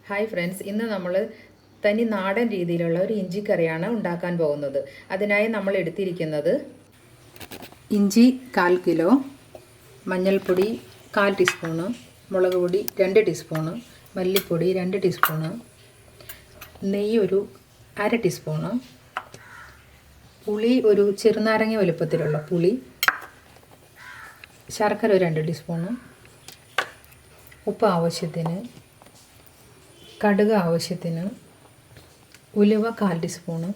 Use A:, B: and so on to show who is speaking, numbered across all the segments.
A: Hi friends, ഇന്ന് നമ്മൾ തനി നാടൻ രീതിയിലുള്ള ഒരു ഇഞ്ചിക്കറിയാണ് ഉണ്ടാക്കാൻ പോകുന്നത്. അതിനായി നമ്മൾ എടുത്തിരിക്കുന്നത് ഇഞ്ചി 1/4 കിലോ, മഞ്ഞൾപ്പൊടി 1/4 ടീസ്പൂണ്, മുളക് പൊടി 2 ടീസ്പൂണ്, മല്ലിപ്പൊടി 2 ടീസ്പൂണ്, നെയ്യ് ഒരു 1/2 ടീസ്പൂണ്, പുളി ഒരു ചെറുനാരങ്ങ വലുപ്പത്തിലുള്ള പുളി, ശർക്കര ഒരു 2 ടീസ്പൂണ്, ഉപ്പ് ആവശ്യത്തിന്, കടുക് ആവശ്യത്തിന്, ഉലുവ 1/4 ടീസ്പൂണ്,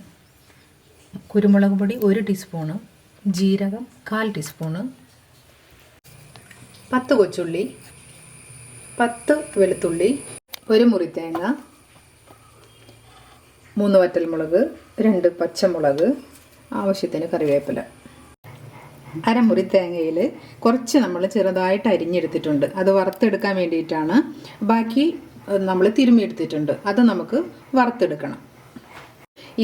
A: കുരുമുളക് പൊടി 1 ടീസ്പൂണ്, ജീരകം 1/4 ടീസ്പൂണ്, 10 കൊച്ചുള്ളി, 10 വെളുത്തുള്ളി, 1 മുറി തേങ്ങ, 3 വറ്റൽമുളക്, 2 പച്ചമുളക്, ആവശ്യത്തിന് കറിവേപ്പില. അരമുറി തേങ്ങയിൽ കുറച്ച് നമ്മൾ ചെറുതായിട്ട് അരിഞ്ഞെടുത്തിട്ടുണ്ട്. അത് വറുത്തെടുക്കാൻ വേണ്ടിയിട്ടാണ്. ബാക്കി നമ്മൾ തിരുമ്മിയെടുത്തിട്ടുണ്ട്. അത് നമുക്ക് വറുത്തെടുക്കണം.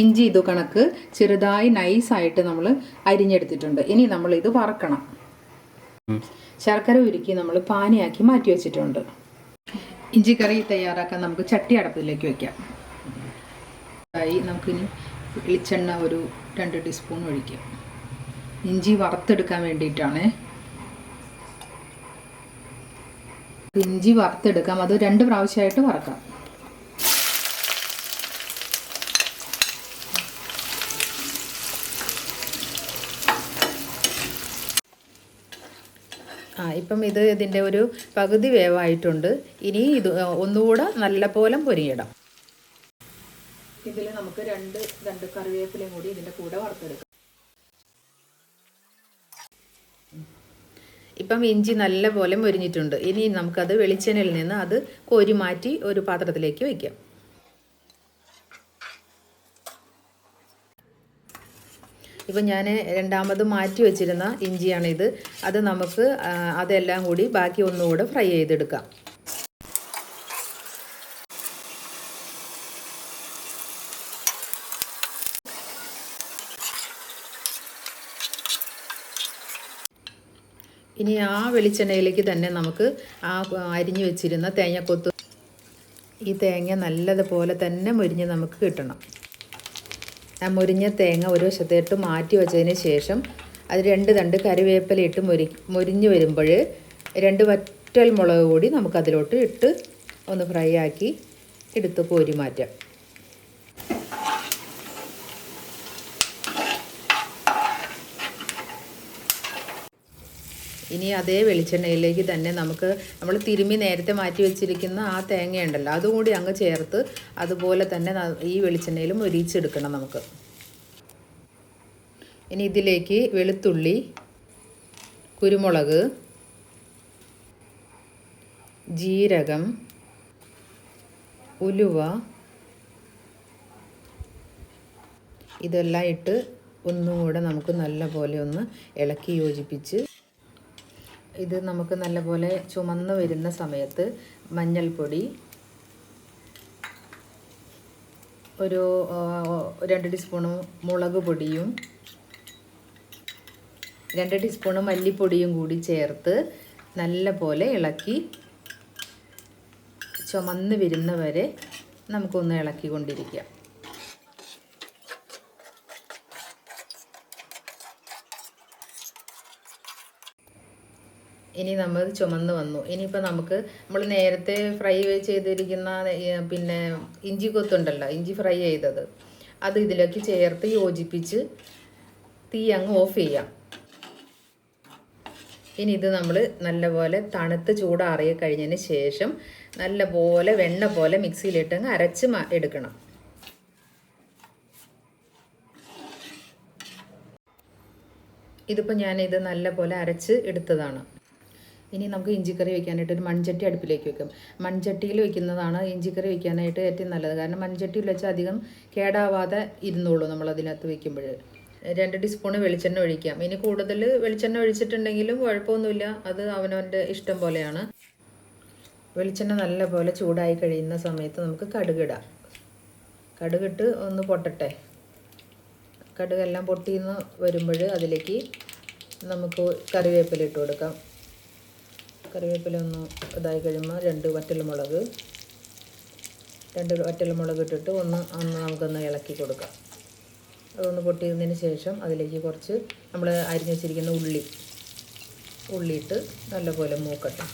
A: ഇഞ്ചി ഇത് കണക്ക് ചെറുതായി നൈസായിട്ട് നമ്മൾ അരിഞ്ഞെടുത്തിട്ടുണ്ട്. ഇനി നമ്മൾ ഇത് വറക്കണം. ശർക്കര ഉരുക്കി നമ്മൾ പാനിയാക്കി മാറ്റി വെച്ചിട്ടുണ്ട്. ഇഞ്ചിക്കറി തയ്യാറാക്കാൻ നമുക്ക് ചട്ടി അടപ്പിലേക്ക് വയ്ക്കാം. നമുക്കിനി വെളിച്ചെണ്ണ ഒരു 2 ടീസ്പൂൺ ഒഴിക്കാം. ഇഞ്ചി വറുത്തെടുക്കാൻ വേണ്ടിയിട്ടാണ്. ഇഞ്ചി വറുത്തെടുക്കാം. അത് 2 പ്രാവശ്യമായിട്ട് വറക്കാം. ഇപ്പം ഇതിൻ്റെ ഒരു പകുതി വേവായിട്ടുണ്ട്. ഇനി ഇത് ഒന്നുകൂടെ നല്ലപോലെ പൊരിയിടാം. ഇതിൽ നമുക്ക് രണ്ട് കറിവേപ്പിലയും കൂടി ഇതിൻ്റെ കൂടെ വറുത്തെടുക്കാം. ഇപ്പം ഇഞ്ചി നല്ലപോലെ മൊരിഞ്ഞിട്ടുണ്ട്. ഇനി നമുക്കത് വെളിച്ചെണ്ണയിൽ നിന്ന് അത് കോരി മാറ്റി ഒരു പാത്രത്തിലേക്ക് വയ്ക്കാം. ഇപ്പം ഞാൻ രണ്ടാമത് മാറ്റി വെച്ചിരുന്ന ഇഞ്ചിയാണിത്. അത് നമുക്ക് അതെല്ലാം കൂടി ബാക്കി ഒന്നുകൂടെ ഫ്രൈ ചെയ്തെടുക്കാം. ഇനി ആ വെളിച്ചെണ്ണയിലേക്ക് തന്നെ നമുക്ക് ആ അരിഞ്ഞു വെച്ചിരുന്ന തേങ്ങക്കൊത്ത്, ഈ തേങ്ങ നല്ലതുപോലെ തന്നെ മൊരിഞ്ഞ് നമുക്ക് കിട്ടണം. ആ മൊരിഞ്ഞ തേങ്ങ ഒരു വശത്തേട്ട് മാറ്റി വെച്ചതിന് ശേഷം അത് 2 തണ്ട് കറിവേപ്പില ഇട്ട് മൊരിഞ്ഞ് വരുമ്പോൾ 2 വറ്റൽ മുളക് കൂടി നമുക്കതിലോട്ട് ഇട്ട് ഒന്ന് ഫ്രൈ ആക്കി എടുത്ത് കോരി മാറ്റാം. ഇനി അതേ വെളിച്ചെണ്ണയിലേക്ക് തന്നെ നമ്മൾ തിരുമ്മി നേരത്തെ മാറ്റി വെച്ചിരിക്കുന്ന ആ തേങ്ങയുണ്ടല്ലോ, അതും കൂടി അങ്ങ് ചേർത്ത് അതുപോലെ തന്നെ ഈ വെളിച്ചെണ്ണയിൽ മൊരിച്ചെടുക്കണം നമുക്ക്. ഇനി ഇതിലേക്ക് വെളുത്തുള്ളി, കുരുമുളക്, ജീരകം, ഉലുവ ഇതെല്ലാം ഇട്ട് ഒന്നും കൂടെ നമുക്ക് നല്ലപോലെ ഒന്ന് ഇളക്കി യോജിപ്പിച്ച്, ഇത് നമുക്ക് നല്ലപോലെ ചുമന്ന് വരുന്ന സമയത്ത് മഞ്ഞൾപ്പൊടി ഒരു 2 ടീസ്പൂണ്, മുളക് പൊടിയും 2 ടീസ്പൂണ് മല്ലിപ്പൊടിയും കൂടി ചേർത്ത് നല്ലപോലെ ഇളക്കി ചുമന്ന് വരുന്നവരെ നമുക്കൊന്ന് ഇളക്കിക്കൊണ്ടിരിക്കാം. ഇനി നമ്മൾ ചുമന്ന് വന്നു. ഇനിയിപ്പോൾ നമ്മൾ നേരത്തെ ഫ്രൈ ചെയ്തിരിക്കുന്ന പിന്നെ ഇഞ്ചി കൊത്തുണ്ടല്ലോ, ഇഞ്ചി ഫ്രൈ ചെയ്തത്, അത് ഇതിലേക്ക് ചേർത്ത് യോജിപ്പിച്ച് തീ അങ്ങ് ഓഫ് ചെയ്യാം. ഇനി ഇത് നമ്മൾ നല്ലപോലെ തണുത്ത് ചൂടാറിയ കഴിഞ്ഞതിന് ശേഷം നല്ലപോലെ വെണ്ണ പോലെ മിക്സിയിലിട്ട് അങ്ങ് അരച്ച് എടുക്കണം. ഇതിപ്പോൾ ഞാനിത് നല്ലപോലെ അരച്ച് എടുത്തതാണ്. ഇനി നമുക്ക് ഇഞ്ചിക്കറി വയ്ക്കാനായിട്ട് ഒരു മൺചട്ടി അടുപ്പിലേക്ക് വെക്കാം. മൺചട്ടിയിൽ വയ്ക്കുന്നതാണ് ഇഞ്ചിക്കറി വയ്ക്കാനായിട്ട് ഏറ്റവും നല്ലത്. കാരണം മൺചട്ടിയിൽ വെച്ചാൽ അധികം കേടാവാതെ ഇരുന്നുള്ളൂ നമ്മൾ അതിനകത്ത് വയ്ക്കുമ്പോൾ. 2 ടീസ്പൂണ് വെളിച്ചെണ്ണ ഒഴിക്കാം. ഇനി കൂടുതൽ വെളിച്ചെണ്ണ ഒഴിച്ചിട്ടുണ്ടെങ്കിലും കുഴപ്പമൊന്നുമില്ല, അത് അവനവൻ്റെ ഇഷ്ടം പോലെയാണ്. വെളിച്ചെണ്ണ നല്ലപോലെ ചൂടായി കഴിയുന്ന സമയത്ത് നമുക്ക് കടുകിടാം. കടുകിട്ട് ഒന്ന് പൊട്ടട്ടെ. കടുകെല്ലാം പൊട്ടിന്ന് വരുമ്പോൾ അതിലേക്ക് നമുക്ക് കറിവേപ്പില ഇട്ട് കൊടുക്കാം. കറിവേപ്പില ഒന്ന് ഇതായി കഴിയുമ്പോൾ 2 വറ്റൽമുളക്, 2 വറ്റൽമുളക് ഇട്ടിട്ട് ഒന്ന് നമുക്കൊന്ന് ഇളക്കി കൊടുക്കാം. അതൊന്ന് പൊട്ടിയതിന് ശേഷം അതിലേക്ക് കുറച്ച് നമ്മൾ അരിഞ്ഞ് വെച്ചിരിക്കുന്ന ഉള്ളിയിട്ട് നല്ലപോലെ മൂക്കട്ടെ.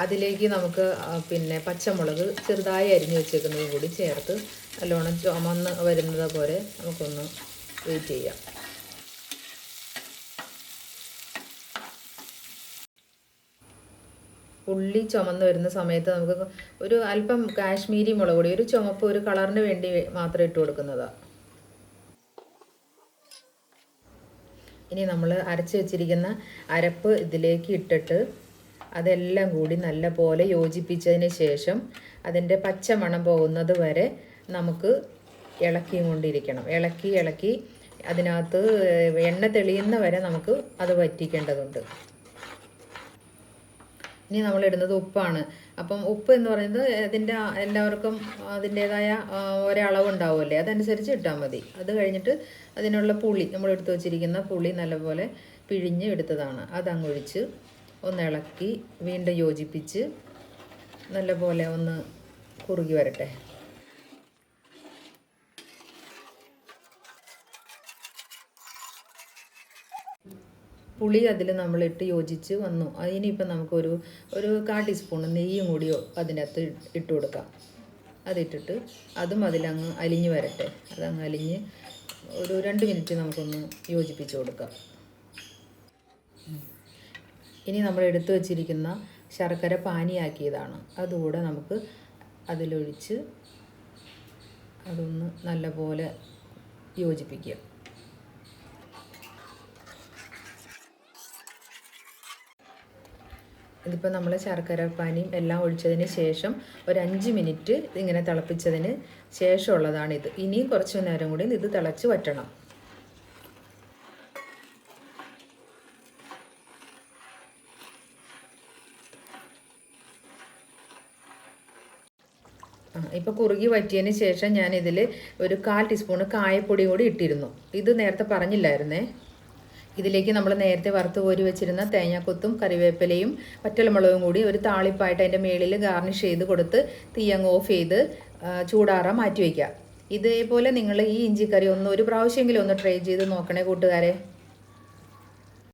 A: അതിലേക്ക് നമുക്ക് പിന്നെ പച്ചമുളക് ചെറുതായി അരിഞ്ഞ് വെച്ചേക്കുന്നതും കൂടി ചേർത്ത് നല്ലോണം ചുമന്ന് വരുന്നത് പോലെ നമുക്കൊന്ന് വെയിറ്റ് ചെയ്യാം. ഉള്ളി ചുമന്ന് വരുന്ന സമയത്ത് നമുക്ക് ഒരു അല്പം കാശ്മീരി മുളക് പൊടി, ഒരു ചുമപ്പ് ഒരു കളറിന് വേണ്ടി മാത്രം ഇട്ട് കൊടുക്കുന്നതാണ്. ഇനി നമ്മൾ അരച്ച് വെച്ചിരിക്കുന്ന അരപ്പ് ഇതിലേക്ക് ഇട്ടിട്ട് അതെല്ലാം കൂടി നല്ല പോലെ യോജിപ്പിച്ചതിന് ശേഷം അതിൻ്റെ പച്ച മണം പോകുന്നത് വരെ നമുക്ക് ഇളക്കിയും കൊണ്ടിരിക്കണം. ഇളക്കി അതിനകത്ത് എണ്ണ തെളിയുന്ന വരെ നമുക്ക് അത് വറ്റിക്കേണ്ടതുണ്ട്. ഇനി നമ്മളിടുന്നത് ഉപ്പാണ്. അപ്പം ഉപ്പ് എന്ന് പറയുന്നത് അതിൻ്റെ എല്ലാവർക്കും അതിൻ്റേതായ ഒരളവുണ്ടാവുമല്ലേ, അതനുസരിച്ച് ഇട്ടാൽ മതി. അത് കഴിഞ്ഞിട്ട് അതിനുള്ള പുളി, നമ്മൾ എടുത്ത് വച്ചിരിക്കുന്ന പുളി നല്ലപോലെ പിഴിഞ്ഞ് എടുത്തതാണ്, അതങ്ങൊഴിച്ച് ഒന്ന് ഇളക്കി വീണ്ടും യോജിപ്പിച്ച് നല്ലപോലെ ഒന്ന് കുറുകി വരട്ടെ. പുളി അതിൽ നമ്മളിട്ട് യോജിച്ച് വന്നു. അതിനിപ്പം നമുക്കൊരു 1/4 ടീസ്പൂൺ നെയ്യും കൂടി അതിൻ്റെ അകത്ത് ഇട്ട് കൊടുക്കാം. അതിട്ടിട്ട് അതും അതിലങ്ങ് അലിഞ്ഞ് വരട്ടെ. അതങ്ങ് അലിഞ്ഞ് ഒരു 2 മിനിറ്റ് നമുക്കൊന്ന് യോജിപ്പിച്ച് കൊടുക്കാം. ഇനി നമ്മൾ എടുത്തു വച്ചിരിക്കുന്ന ശർക്കര പാനിയാക്കിയതാണ്, അതുകൂടെ നമുക്ക് അതിലൊഴിച്ച് അതൊന്ന് നല്ലപോലെ യോജിപ്പിക്കുക. ഇതിപ്പോൾ നമ്മൾ ശർക്കര പാനിയും എല്ലാം ഒഴിച്ചതിന് ശേഷം ഒരു 5 മിനിറ്റ് ഇങ്ങനെ തിളപ്പിച്ചതിന് ശേഷമുള്ളതാണിത്. ഇനിയും കുറച്ച് നേരം കൂടി ഇത് തിളച്ച് വറ്റണം. ഇപ്പോൾ കുറുകി വറ്റിയതിന് ശേഷം ഞാനിതിൽ ഒരു 1/4 ടീസ്പൂൺ കായപ്പൊടി കൂടി ഇട്ടിരുന്നു. ഇത് നേരത്തെ പറഞ്ഞില്ലായിരുന്നേ. ഇതിലേക്ക് നമ്മൾ നേരത്തെ വറുത്ത് കോരി വെച്ചിരുന്ന തേങ്ങാക്കൊത്തും കറിവേപ്പിലയും വറ്റൽമുളകും കൂടി ഒരു താളിപ്പായിട്ട് അതിൻ്റെ മേളിൽ ഗാർണിഷ് ചെയ്ത് കൊടുത്ത് തീയങ്ങ് ഓഫ് ചെയ്ത് ചൂടാറാൻ മാറ്റി വയ്ക്കുക. ഇതേപോലെ നിങ്ങൾ ഈ ഇഞ്ചിക്കറി ഒരു പ്രാവശ്യമെങ്കിലും ഒന്ന് ട്രൈ ചെയ്ത് നോക്കണേ കൂട്ടുകാരെ.